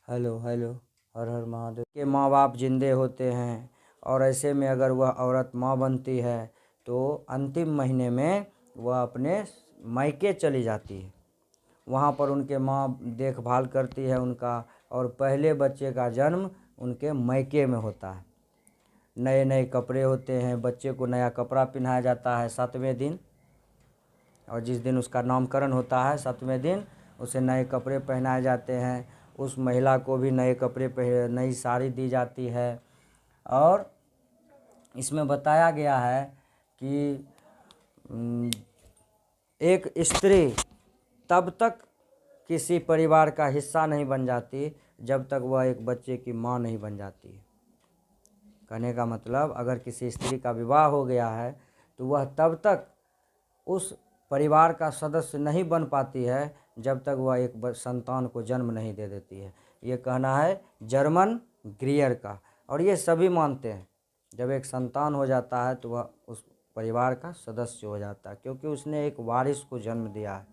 Hello hello, हर हर महादेव। के माँ बाप जिंदे होते हैं और ऐसे में अगर वह औरत माँ बनती है तो अंतिम महीने में वह अपने मायके चली जाती है। वहाँ पर उनके माँ देखभाल करती है उनका, और पहले बच्चे का जन्म उनके मायके में होता है। नए नए कपड़े होते हैं, बच्चे को नया कपड़ा पहनाया जाता है 7वें दिन, और जिस दिन उसका नामकरण होता है 7वें दिन उसे नए कपड़े पहनाए जाते हैं। उस महिला को भी नए कपड़े नई साड़ी दी जाती है। और इसमें बताया गया है कि एक स्त्री तब तक किसी परिवार का हिस्सा नहीं बन जाती जब तक वह एक बच्चे की माँ नहीं बन जाती। कहने का मतलब, अगर किसी स्त्री का विवाह हो गया है तो वह तब तक उस परिवार का सदस्य नहीं बन पाती है जब तक वह एक संतान को जन्म नहीं दे देती है। ये कहना है जर्मन ग्रीयर का, और ये सभी मानते हैं। जब एक संतान हो जाता है तो वह उस परिवार का सदस्य हो जाता है, क्योंकि उसने एक वारिस को जन्म दिया है।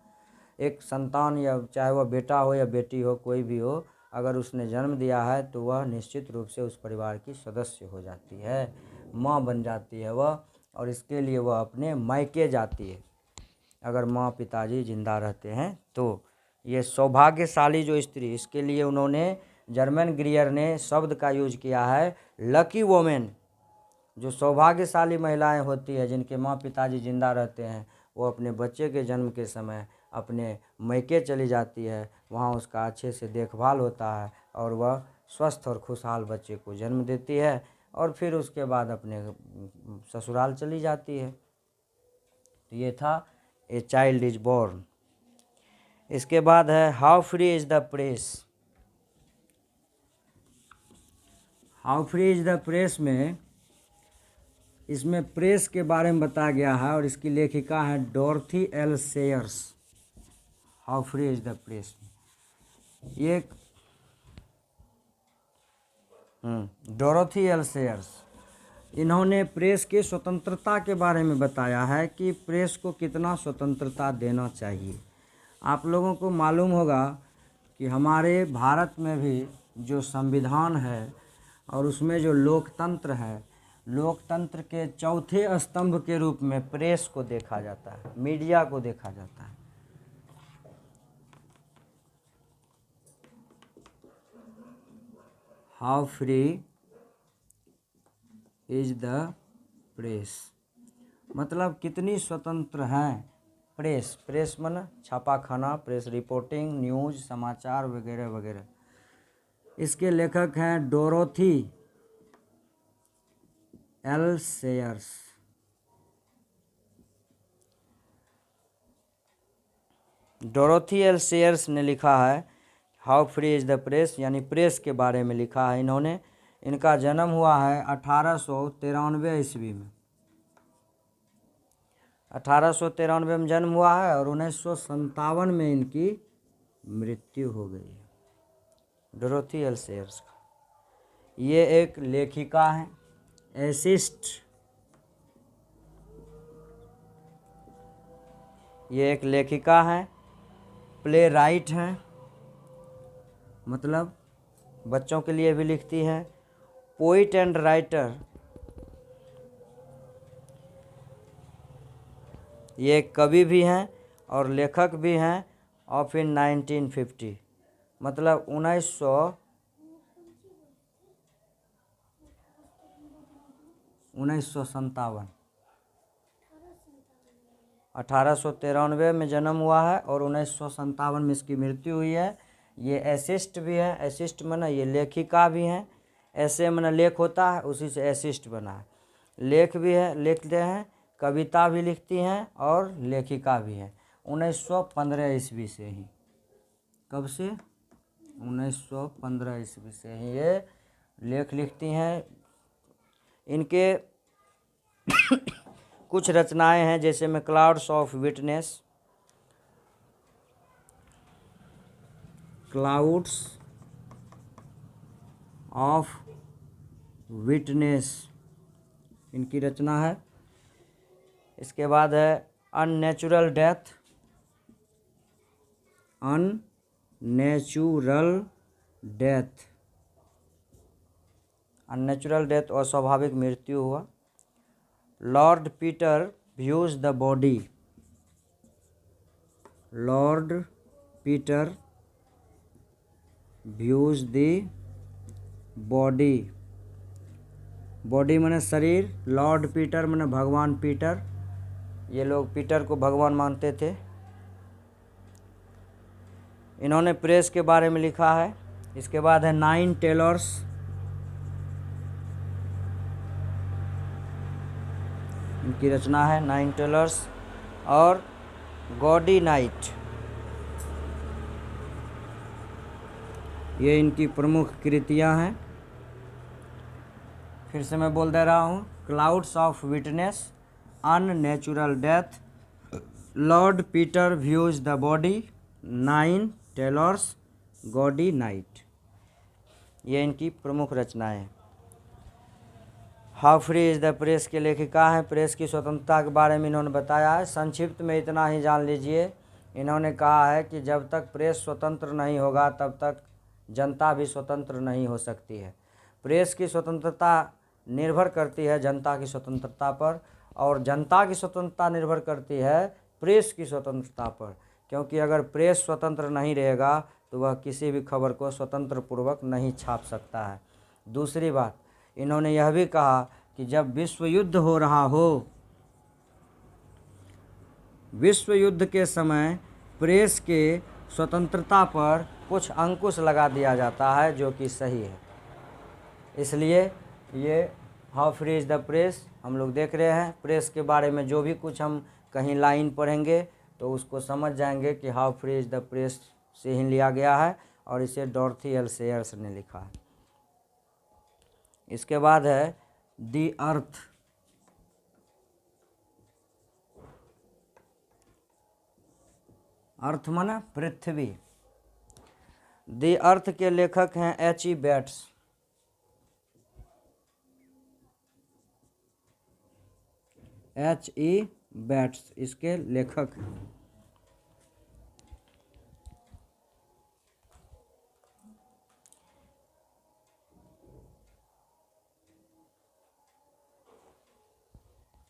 एक संतान, या चाहे वह बेटा हो या बेटी हो, कोई भी हो, अगर उसने जन्म दिया है तो वह निश्चित रूप से उस परिवार की सदस्य हो जाती है, माँ बन जाती है वह। और इसके लिए वह अपने मायके जाती है अगर माँ पिताजी जिंदा रहते हैं तो। ये सौभाग्यशाली जो स्त्री, इसके लिए उन्होंने, जर्मन ग्रीयर ने शब्द का यूज किया है लकी वोमेन। जो सौभाग्यशाली महिलाएं होती है जिनके माँ पिताजी जिंदा रहते हैं, वो अपने बच्चे के जन्म के समय अपने मायके चली जाती है। वहाँ उसका अच्छे से देखभाल होता है और वह स्वस्थ और खुशहाल बच्चे को जन्म देती है, और फिर उसके बाद अपने ससुराल चली जाती है। तो ये था ए चाइल्ड इज बोर्न। इसके बाद है how free is the press. How free is the press में, इसमें प्रेस के बारे में बताया गया है, और इसकी लेखिका है डोरथी L shares. How free is the press, ये डोरथी एल सेयर्स, इन्होंने प्रेस की स्वतंत्रता के बारे में बताया है कि प्रेस को कितना स्वतंत्रता देना चाहिए। आप लोगों को मालूम होगा कि हमारे भारत में भी जो संविधान है और उसमें जो लोकतंत्र है, लोकतंत्र के चौथे स्तंभ के रूप में प्रेस को देखा जाता है, मीडिया को देखा जाता है। How free is the press, मतलब कितनी स्वतंत्र हैं प्रेस। प्रेस माने छापाखाना, प्रेस रिपोर्टिंग, न्यूज़, समाचार वगैरह वगैरह। इसके लेखक हैं Dorothy L shares. Dorothy L shares ने लिखा है how free is the press, यानी प्रेस के बारे में लिखा है इन्होंने। इनका जन्म हुआ है 1893 ईस्वी में। 1893 में जन्म हुआ है और 1957 में इनकी मृत्यु हो गई है। डोरोथी एल सेयर्स का, ये एक लेखिका हैं, एसिस्ट, ये एक लेखिका हैं, प्ले राइट हैं, मतलब बच्चों के लिए भी लिखती हैं, पोइट एंड राइटर, ये कवि भी हैं और लेखक भी हैं ऑफ इन 1950, मतलब 1957 1893 में जन्म हुआ है और 1957 में इसकी मृत्यु हुई है। ये एसिस्ट भी है, एसिस्ट माने ये लेखिका भी हैं। ऐसे माने लेख होता है, उसी से एसिस्ट बना है। लेख भी है, लिखते हैं, कविता भी लिखती हैं और लेखिका भी हैं। 1915 ईस्वी से ही, कब से? 1915 ईस्वी से ही ये लेख लिखती हैं। इनके कुछ रचनाएं हैं, जैसे में clouds of witness, clouds of witness इनकी रचना है। इसके बाद है unnatural death, unnatural death, unnatural death, अस्वाभाविक मृत्यु हुआ। Lord Peter views the body, Lord Peter views the body, body माने शरीर, लॉर्ड पीटर माने भगवान पीटर, ये लोग पीटर को भगवान मानते थे। इन्होंने प्रेस के बारे में लिखा है। इसके बाद है 9 टेलर्स, इनकी रचना है 9 टेलर्स, और गॉडी नाइट, ये इनकी प्रमुख कृतियां हैं। फिर से मैं बोल दे रहा हूँ, clouds of witness, unnatural death, Lord Peter views the body, 9 tailors, gaudy night, ये इनकी प्रमुख रचनाएं हैं। How free is the press के लेखिका हैं। प्रेस की स्वतंत्रता के बारे में इन्होंने बताया है। संक्षिप्त में इतना ही जान लीजिए। इन्होंने कहा है कि जब तक प्रेस स्वतंत्र नहीं होगा तब तक जनता भी स्वतंत्र नहीं हो सकती है। प्रेस की स्वतंत्रता निर्भर करती है जनता की स्वतंत्रता पर, और जनता की स्वतंत्रता निर्भर करती है प्रेस की स्वतंत्रता पर, क्योंकि अगर प्रेस स्वतंत्र नहीं रहेगा तो वह किसी भी खबर को स्वतंत्र पूर्वक नहीं छाप सकता है। दूसरी बात, इन्होंने यह भी कहा कि जब विश्व युद्ध हो रहा हो, विश्व युद्ध के समय प्रेस के स्वतंत्रता पर कुछ अंकुश लगा दिया जाता है, जो कि सही है। इसलिए ये how free is the press हम लोग देख रहे हैं। प्रेस के बारे में जो भी कुछ हम कहीं लाइन पढ़ेंगे तो उसको समझ जाएंगे कि how free is the press से ही लिया गया है, और इसे डॉर्थी एल सेयर्स ने लिखा है। इसके बाद है दी अर्थ, अर्थ माने पृथ्वी। दी अर्थ के लेखक हैं H.E. बेट्स। H.E. बेट्स इसके लेखक हैं।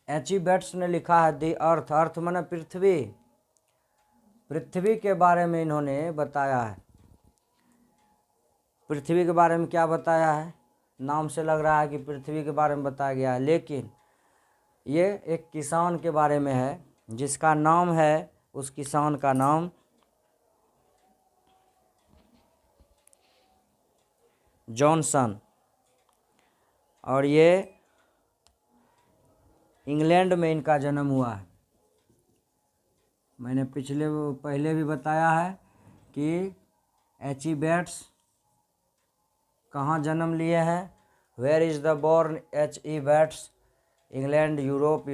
H.E. बेट्स ने लिखा है दी अर्थ, अर्थ माने पृथ्वी। पृथ्वी के बारे में इन्होंने बताया है। पृथ्वी के बारे में क्या बताया है? नाम से लग रहा है कि पृथ्वी के बारे में बताया गया है, लेकिन ये एक किसान के बारे में है, जिसका नाम है, उस किसान का नाम जॉनसन, और ये इंग्लैंड में इनका जन्म हुआ है। मैंने पहले भी बताया है कि H.E. बेट्स कहाँ जन्म लिए हैं। Where is the born H.E. Bates, England, Europe,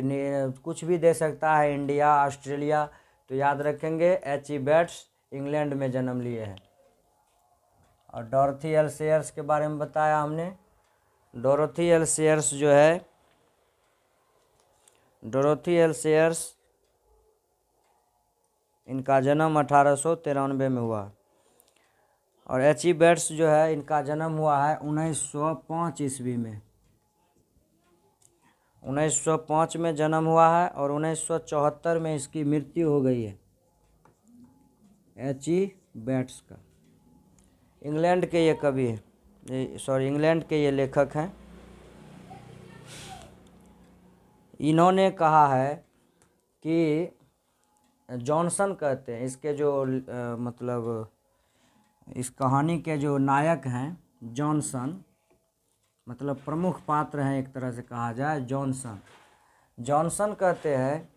कुछ भी दे सकता है, इंडिया, ऑस्ट्रेलिया, तो याद रखेंगे H.E. बेट्स इंग्लैंड में जन्म लिए हैं। और डॉर्थी एल सेयर्स के बारे में बताया हमने। डोरोथी एल सेयर्स जो है, डोरोथी एल सेयर्स, इनका जन्म 1893 में हुआ, और H.E. बेट्स जो है, इनका जन्म हुआ है 1905 ईस्वी में। 1905 में जन्म हुआ है, और 1974 में इसकी मृत्यु हो गई है H.E. बेट्स का। इंग्लैंड के ये कवि हैं, इंग्लैंड के ये लेखक हैं। इन्होंने कहा है कि जॉनसन कहते हैं, इसके जो मतलब इस कहानी के जो नायक हैं जॉनसन, मतलब प्रमुख पात्र हैं एक तरह से कहा जाए, जॉनसन। जॉनसन कहते हैं,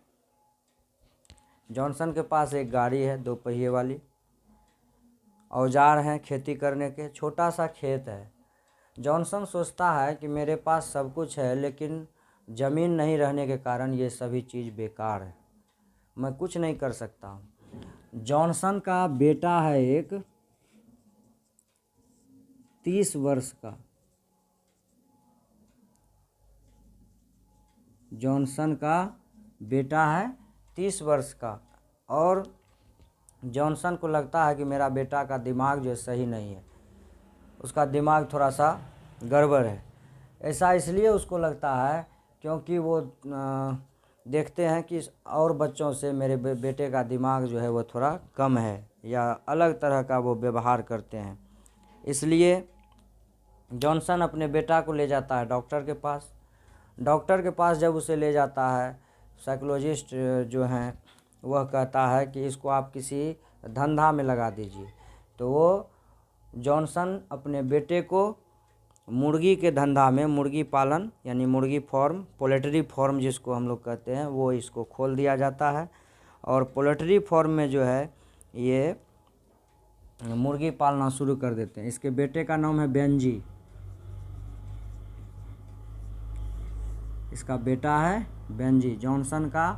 जॉनसन के पास एक गाड़ी है 2 पहिए वाली, औजार हैं खेती करने के, छोटा सा खेत है। जॉनसन सोचता है कि मेरे पास सब कुछ है, लेकिन ज़मीन नहीं रहने के कारण ये सभी चीज़ बेकार है, मैं कुछ नहीं कर सकता हूँ। जॉनसन का बेटा है एक 30 वर्ष का, जॉनसन का बेटा है 30 वर्ष का, और जॉनसन को लगता है कि मेरा बेटा का दिमाग जो सही नहीं है, उसका दिमाग थोड़ा सा गड़बड़ है। ऐसा इसलिए उसको लगता है क्योंकि वो देखते हैं कि और बच्चों से मेरे बेटे का दिमाग जो है वो थोड़ा कम है, या अलग तरह का वो व्यवहार करते हैं। इसलिए जॉनसन अपने बेटा को ले जाता है डॉक्टर के पास। डॉक्टर के पास जब उसे ले जाता है, साइकोलॉजिस्ट जो हैं वह कहता है कि इसको आप किसी धंधा में लगा दीजिए। तो वो जॉनसन अपने बेटे को मुर्गी के धंधा में, मुर्गी पालन यानी मुर्गी फार्म, पोल्ट्री फार्म जिसको हम लोग कहते हैं, वो इसको खोल दिया जाता है। और पोल्ट्री फार्म में जो है ये मुर्गी पालना शुरू कर देते हैं। इसके बेटे का नाम है बेंजी, इसका बेटा है बेंजी। जॉनसन का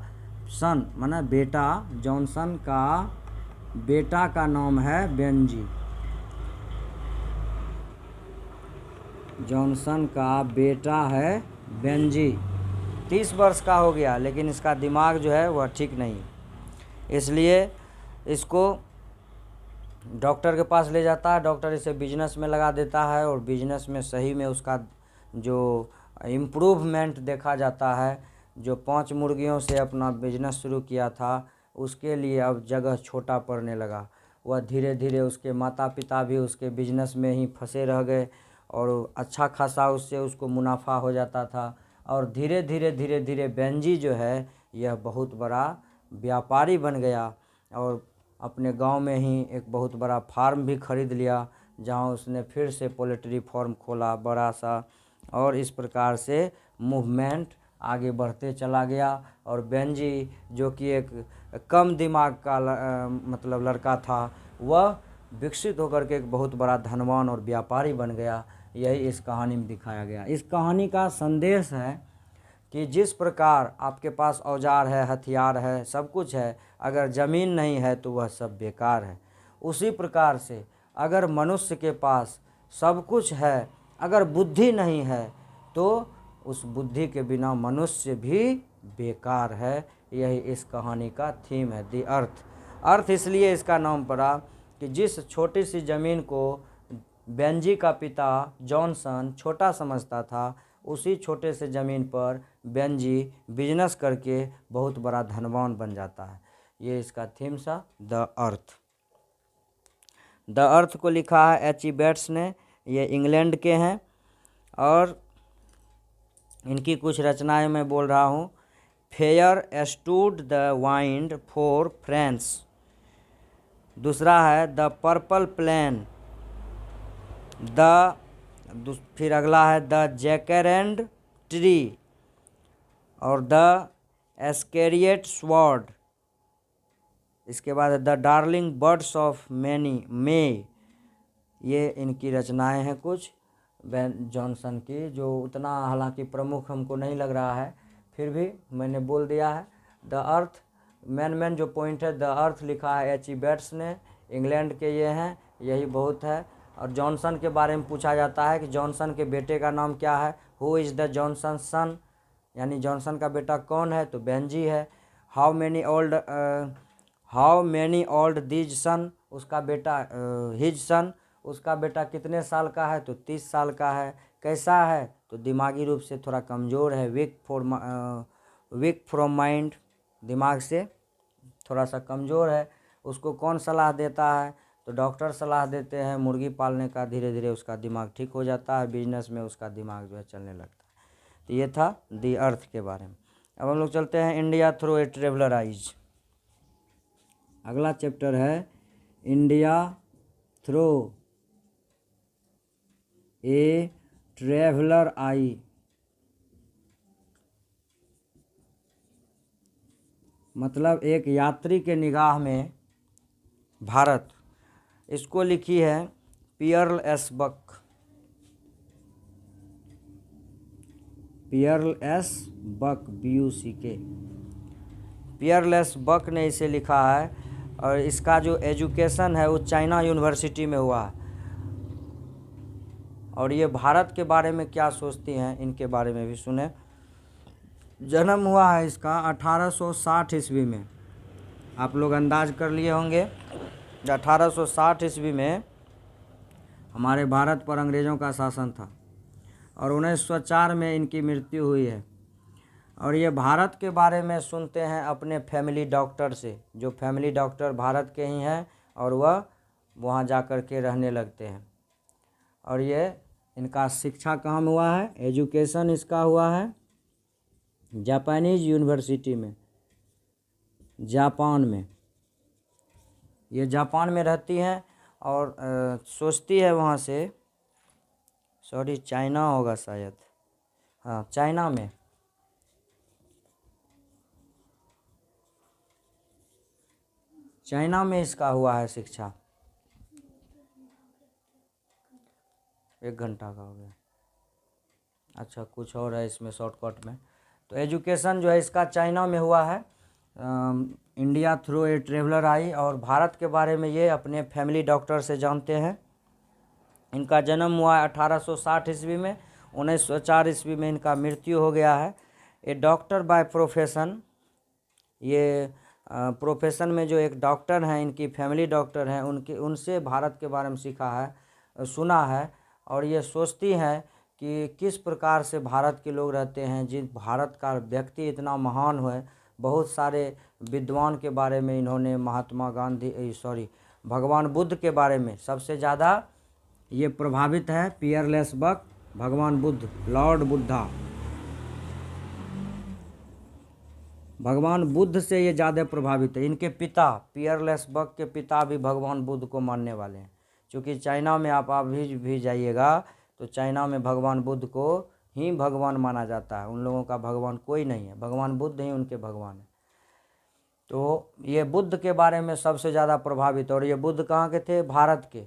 सन माना बेटा, जॉनसन का बेटा का नाम है बेंजी। जॉनसन का बेटा है बेंजी। 30 वर्ष का हो गया लेकिन इसका दिमाग जो है वह ठीक नहीं, इसलिए इसको डॉक्टर के पास ले जाता है। डॉक्टर इसे बिजनेस में लगा देता है और बिजनेस में सही में उसका जो इम्प्रूवमेंट देखा जाता है। जो 5 मुर्गियों से अपना बिजनेस शुरू किया था उसके लिए अब जगह छोटा पड़ने लगा। वह धीरे धीरे, उसके माता पिता भी उसके बिजनेस में ही फंसे रह गए और अच्छा खासा उससे उसको मुनाफा हो जाता था। और धीरे धीरे बेंजी जो है यह बहुत बड़ा व्यापारी बन गया और अपने गांव में ही एक बहुत बड़ा फार्म भी खरीद लिया, जहां उसने फिर से पोल्ट्री फार्म खोला बड़ा सा। और इस प्रकार से मूवमेंट आगे बढ़ते चला गया। और बेंजी जो कि एक कम दिमाग का मतलब लड़का था, वह विकसित होकर के एक बहुत बड़ा धनवान और व्यापारी बन गया। यही इस कहानी में दिखाया गया। इस कहानी का संदेश है कि जिस प्रकार आपके पास औजार है, हथियार है, सब कुछ है, अगर ज़मीन नहीं है तो वह सब बेकार है। उसी प्रकार से अगर मनुष्य के पास सब कुछ है, अगर बुद्धि नहीं है तो उस बुद्धि के बिना मनुष्य भी बेकार है। यही इस कहानी का थीम है, दी अर्थ। अर्थ इसलिए इसका नाम पड़ा कि जिस छोटी सी ज़मीन को बेंजी का पिता जॉनसन छोटा समझता था, उसी छोटे से ज़मीन पर बेंजी बिजनेस करके बहुत बड़ा धनवान बन जाता है। ये इसका थीम सा द अर्थ। द अर्थ को लिखा है एच.ई. बेट्स ने। ये इंग्लैंड के हैं और इनकी कुछ रचनाएं मैं बोल रहा हूँ। Fair stood the wind for France. दूसरा है द पर्पल प्लेन। फिर अगला है द जैकरेंड ट्री और द एस्केरिएट स्वॉर्ड। इसके बाद the darling birds of May. ये इनकी रचनाएं हैं कुछ जॉनसन की, जो उतना हालांकि प्रमुख हमको नहीं लग रहा है, फिर भी मैंने बोल दिया है। द अर्थ मेन जो पॉइंट है, द अर्थ लिखा है एच.ई. बेट्स ने, इंग्लैंड के ये हैं, यही बहुत है। और जॉनसन के बारे में पूछा जाता है कि जॉनसन के बेटे का नाम क्या है। हु इज़ द जॉनसन सन, यानी जॉनसन का बेटा कौन है, तो बेंजी है। हाउ मैनी ओल्ड दीज सन, उसका बेटा हिज सन, उसका बेटा कितने साल का है, तो 30 साल का है। कैसा है, तो दिमागी रूप से थोड़ा कमज़ोर है, वीक फ्रॉम माइंड, दिमाग से थोड़ा सा कमज़ोर है। उसको कौन सलाह देता है, तो डॉक्टर सलाह देते हैं मुर्गी पालने का। धीरे धीरे उसका दिमाग ठीक हो जाता है, बिजनेस में उसका दिमाग जो है चलने लगता है। तो ये था दी अर्थ के बारे में। अब हम लोग चलते हैं India through a traveller eyes. अगला चैप्टर है इंडिया थ्रू ए ट्रेवलर आई। मतलब एक यात्री के निगाह में भारत। इसको लिखी है Pearl S Buck. Pearl S Buck, BUCK। Pearl S Buck ने इसे लिखा है और इसका जो एजुकेशन है वो चाइना यूनिवर्सिटी में हुआ है। और ये भारत के बारे में क्या सोचती हैं, इनके बारे में भी सुने। जन्म हुआ है इसका 1860 ईस्वी में। आप लोग अंदाज कर लिए होंगे 1860 ईस्वी में हमारे भारत पर अंग्रेज़ों का शासन था और 1904 में इनकी मृत्यु हुई है। और ये भारत के बारे में सुनते हैं अपने फैमिली डॉक्टर से, जो फैमिली डॉक्टर भारत के ही हैं और वह वहाँ जा कर के रहने लगते हैं। और ये इनका शिक्षा कहाँ हुआ है, एजुकेशन इसका हुआ है जापानीज़ यूनिवर्सिटी में, जापान में। ये जापान में रहती हैं और सोचती है वहाँ से, सॉरी चाइना होगा शायद, हाँ चाइना में, चाइना में इसका हुआ है शिक्षा। 1 घंटा का हो गया, अच्छा कुछ और है इसमें शॉर्टकट में। तो एजुकेशन जो है इसका चाइना में हुआ है। इंडिया थ्रू ए ट्रेवलर आई, और भारत के बारे में ये अपने फैमिली डॉक्टर से जानते हैं। इनका जन्म हुआ 1860 ईस्वी में, 1904 ईस्वी में इनका मृत्यु हो गया है। ए डॉक्टर बाय प्रोफेशन, ये प्रोफेशन में जो एक डॉक्टर हैं, इनकी फैमिली डॉक्टर हैं, उनसे भारत के बारे में सीखा है, सुना है। और ये सोचती हैं कि किस प्रकार से भारत के लोग रहते हैं, जिन भारत का व्यक्ति इतना महान हुए। बहुत सारे विद्वान के बारे में इन्होंने, महात्मा गांधी भगवान बुद्ध के बारे में सबसे ज़्यादा ये प्रभावित है पियरलेस बक, भगवान बुद्ध, लॉर्ड बुद्धा, भगवान बुद्ध से ये ज़्यादा प्रभावित है। इनके पिता पियरलेस बक के पिता भी भगवान बुद्ध को मानने वाले हैं। क्योंकि चाइना में आप भी जाइएगा तो चाइना में भगवान बुद्ध को ही भगवान माना जाता है। उन लोगों का भगवान कोई नहीं है, भगवान बुद्ध ही उनके भगवान है। तो ये बुद्ध के बारे में सबसे ज़्यादा प्रभावित, और ये बुद्ध कहाँ के थे, भारत के।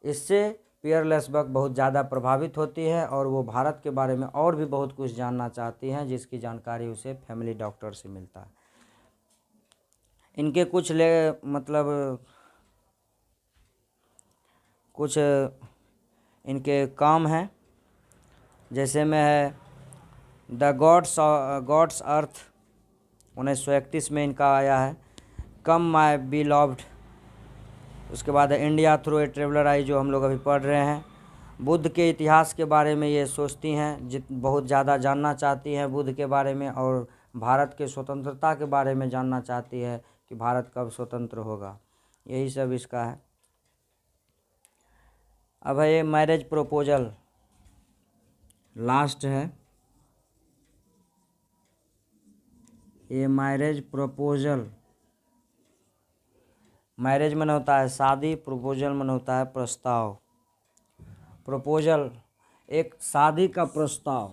इससे पियरलेस बक बहुत ज़्यादा प्रभावित होती है और वो भारत के बारे में और भी बहुत कुछ जानना चाहती हैं, जिसकी जानकारी उसे फैमिली डॉक्टर से मिलता है। इनके कुछ कुछ इनके काम हैं, जैसे में है द गॉड्स अर्थ, 1931 में इनका आया है। कम माय बिलव्ड, उसके बाद इंडिया थ्रू ए ट्रेवलर आई, जो हम लोग अभी पढ़ रहे हैं। बुद्ध के इतिहास के बारे में ये सोचती हैं, बहुत ज़्यादा जानना चाहती हैं बुद्ध के बारे में, और भारत के स्वतंत्रता के बारे में जानना चाहती है कि भारत कब स्वतंत्र होगा। यही सब इसका है। अब है ये मैरिज प्रपोजल, लास्ट है ये मैरिज प्रपोजल। मैरिज मन होता है शादी, प्रपोजल मन होता है प्रस्ताव। प्रपोजल एक शादी का प्रस्ताव।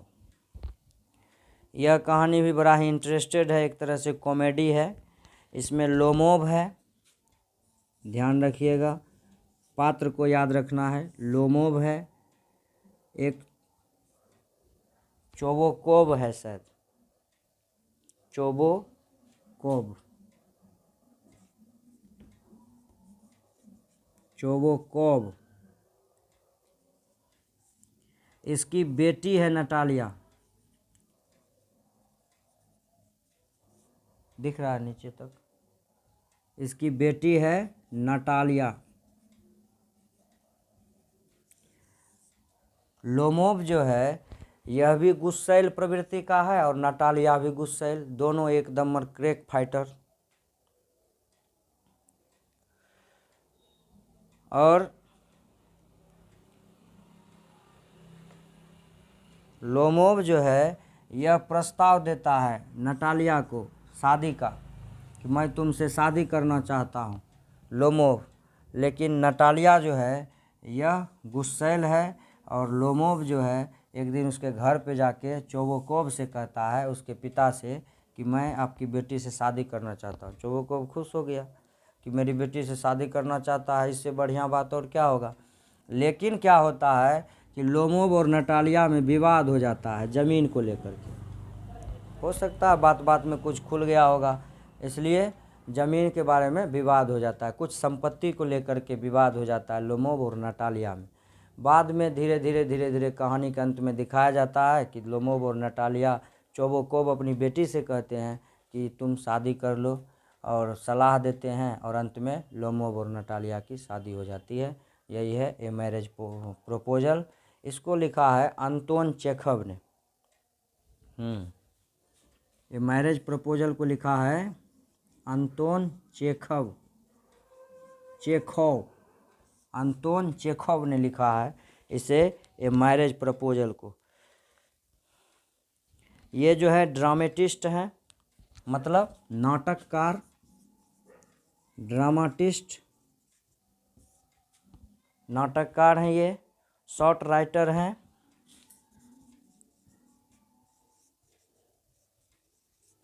यह कहानी भी बड़ा ही इंटरेस्टेड है, एक तरह से कॉमेडी है। इसमें लोमोव है, ध्यान रखिएगा, पात्र को याद रखना है। लोमोव है, एक चोबोकोव है, शायद चोबोकोव, चोबोकोव। इसकी बेटी है नटालिया, दिख रहा है नीचे तक। इसकी बेटी है नटालिया। लोमोव जो है यह भी गुस्सैल प्रवृत्ति का है और नटालिया भी गुस्सैल, दोनों एकदम क्रेक फाइटर। और लोमोव जो है यह प्रस्ताव देता है नटालिया को शादी का, कि मैं तुमसे शादी करना चाहता हूँ, लोमोव। लेकिन नटालिया जो है यह गुस्सैल है, और लोमोव जो है एक दिन उसके घर पे जाके चोबोकोव से कहता है, उसके पिता से, कि मैं आपकी बेटी से शादी करना चाहता हूँ। चोबोकोव खुश हो गया कि मेरी बेटी से शादी करना चाहता है, इससे बढ़िया बात और क्या होगा। लेकिन क्या होता है कि लोमोव और नटालिया में विवाद हो जाता है ज़मीन को लेकर के। हो सकता है बात बात में कुछ खुल गया होगा, इसलिए ज़मीन के बारे में विवाद हो जाता है, कुछ संपत्ति को लेकर के विवाद हो जाता है लोमोव और नटालिया में। बाद में धीरे धीरे कहानी के अंत में दिखाया जाता है कि लोमोव और नटालिया, चोबोकोव अपनी बेटी से कहते हैं कि तुम शादी कर लो, और सलाह देते हैं, और अंत में लोमोव और नटालिया की शादी हो जाती है। यही है ए मैरिज प्रपोजल। इसको लिखा है अंतोन चेखव ने। ये मैरिज प्रपोजल को लिखा है अंतोन चेखव, अंतोन चेखव ने लिखा है इसे, ये मैरिज प्रपोजल को। ये जो है ड्रामेटिस्ट हैं, मतलब नाटककार, ड्रामाटिस्ट, नाटककार हैं ये, शॉर्ट राइटर हैं,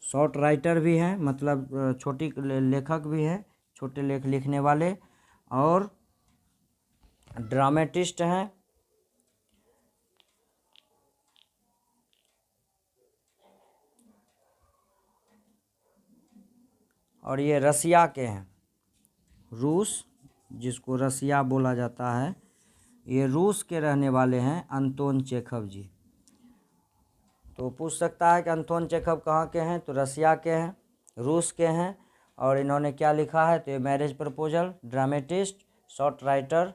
शॉर्ट राइटर भी हैं, मतलब छोटी लेखक भी हैं, छोटे लेख लिखने वाले, और ड्रामेटिस्ट हैं। और ये रसिया के हैं, रूस, जिसको रसिया बोला जाता है, ये रूस के रहने वाले हैं अंतोन चेखव जी। तो पूछ सकता है कि अंतोन चेखव कहाँ के हैं, तो रसिया के हैं, रूस के हैं। और इन्होंने क्या लिखा है, तो ये marriage proposal, dramatist, short writer.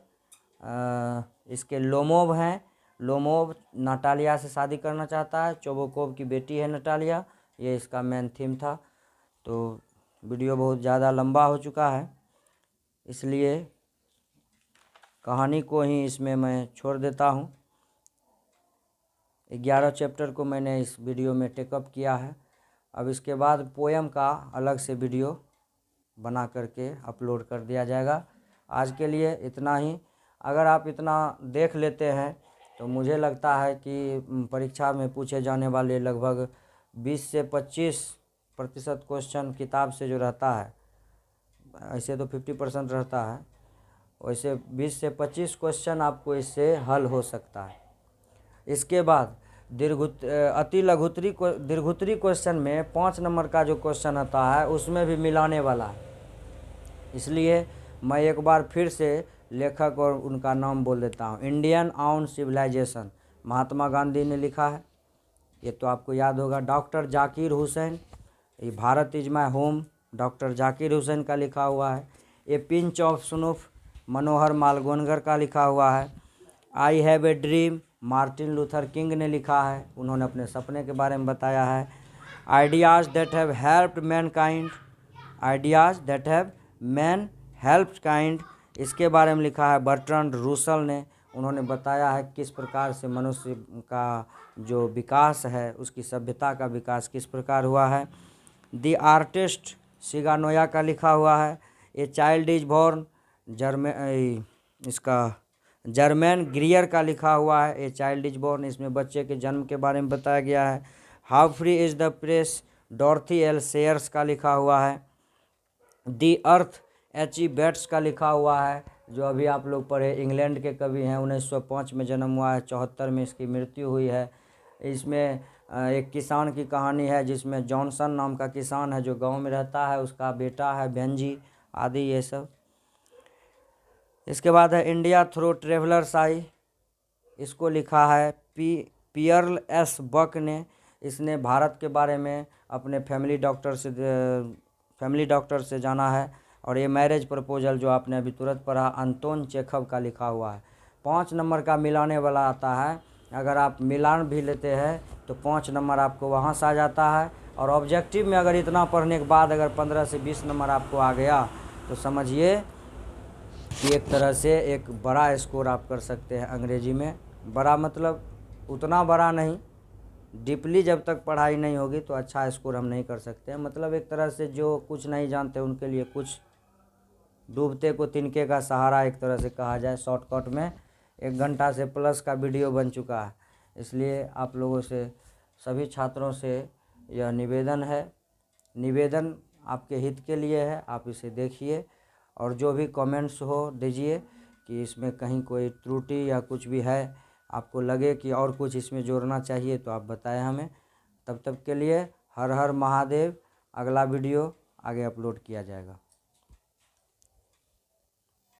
इसके लोमोव हैं, लोमोव नटालिया से शादी करना चाहता है, चोबोकोव की बेटी है नटालिया। ये इसका मेन थीम था। तो वीडियो बहुत ज़्यादा लंबा हो चुका है, इसलिए कहानी को ही इसमें मैं छोड़ देता हूँ। 11 चैप्टर को मैंने इस वीडियो में टेकअप किया है। अब इसके बाद पोएम का अलग से वीडियो बना करके अपलोड कर दिया जाएगा। आज के लिए इतना ही। अगर आप इतना देख लेते हैं तो मुझे लगता है कि परीक्षा में पूछे जाने वाले लगभग 20 से 25% क्वेश्चन किताब से जो रहता है, ऐसे तो 50% रहता है, वैसे 20 से 25 क्वेश्चन आपको इससे हल हो सकता है। इसके बाद अति दीर्घोत्तरी क्वेश्चन में 5 नंबर का जो क्वेश्चन आता है उसमें भी मिलाने वाला है। इसलिए मैं एक बार फिर से लेखक और उनका नाम बोल देता हूँ। Indian on civilisation, Mahatma Gandhi ने लिखा है, ये तो आपको याद होगा। डॉक्टर जाकिर हुसैन, ये Bharat is my home, doctor Zakir Hussain का लिखा हुआ है। ए पिंच ऑफ स्नूफ, मनोहर मालगोनगर का लिखा हुआ है। I have a dream, Martin Luther king ने लिखा है, उन्होंने अपने सपने के बारे में बताया है। Ideas that have helped Mankind, ideas that have man helped kind, इसके बारे में लिखा है बर्ट्रैंड रूसल ने। उन्होंने बताया है किस प्रकार से मनुष्य का जो विकास है, उसकी सभ्यता का विकास किस प्रकार हुआ है। द आर्टिस्ट, सिगानोया का लिखा हुआ है। ए चाइल्ड इज बॉर्न, इसका जर्मन ग्रियर का लिखा हुआ है। ए चाइल्ड इज बॉर्न, इसमें बच्चे के जन्म के बारे में बताया गया है। How free is the press, Dorothy L Sayers का लिखा हुआ है। दी अर्थ, एच ई बेट्स का लिखा हुआ है, जो अभी आप लोग पढ़े, इंग्लैंड के कवि हैं। 1905 में जन्म हुआ है, 74 में इसकी मृत्यु हुई है। इसमें एक किसान की कहानी है, जिसमें जॉनसन नाम का किसान है जो गांव में रहता है, उसका बेटा है बेंजी आदि, ये सब। इसके बाद है इंडिया थ्रू ट्रेवलर्स आई, इसको लिखा है पियर्ल एस बक ने। इसने भारत के बारे में अपने फैमिली डॉक्टर से जाना है। और ये मैरिज प्रपोजल जो आपने अभी तुरंत पढ़ा, अंतोन चेखव का लिखा हुआ है। 5 नंबर का मिलाने वाला आता है। अगर आप मिलान भी लेते हैं तो 5 नंबर आपको वहाँ से आ जाता है। और ऑब्जेक्टिव में अगर इतना पढ़ने के बाद अगर 15 से 20 नंबर आपको आ गया तो समझिए कि एक तरह से एक बड़ा स्कोर आप कर सकते हैं अंग्रेजी में। बड़ा मतलब उतना बड़ा नहीं, डीपली जब तक पढ़ाई नहीं होगी तो अच्छा स्कोर हम नहीं कर सकते हैं। मतलब एक तरह से जो कुछ नहीं जानते उनके लिए कुछ, डूबते को तिनके का सहारा एक तरह से कहा जाए। शॉर्टकट में 1 घंटा से प्लस का वीडियो बन चुका है। इसलिए आप लोगों से, सभी छात्रों से यह निवेदन आपके हित के लिए है। आप इसे देखिए और जो भी कमेंट्स हो दीजिए कि इसमें कहीं कोई त्रुटि या कुछ भी है, आपको लगे कि और कुछ इसमें जोड़ना चाहिए तो आप बताएं हमें। तब तक के लिए हर हर महादेव। अगला वीडियो आगे अपलोड किया जाएगा।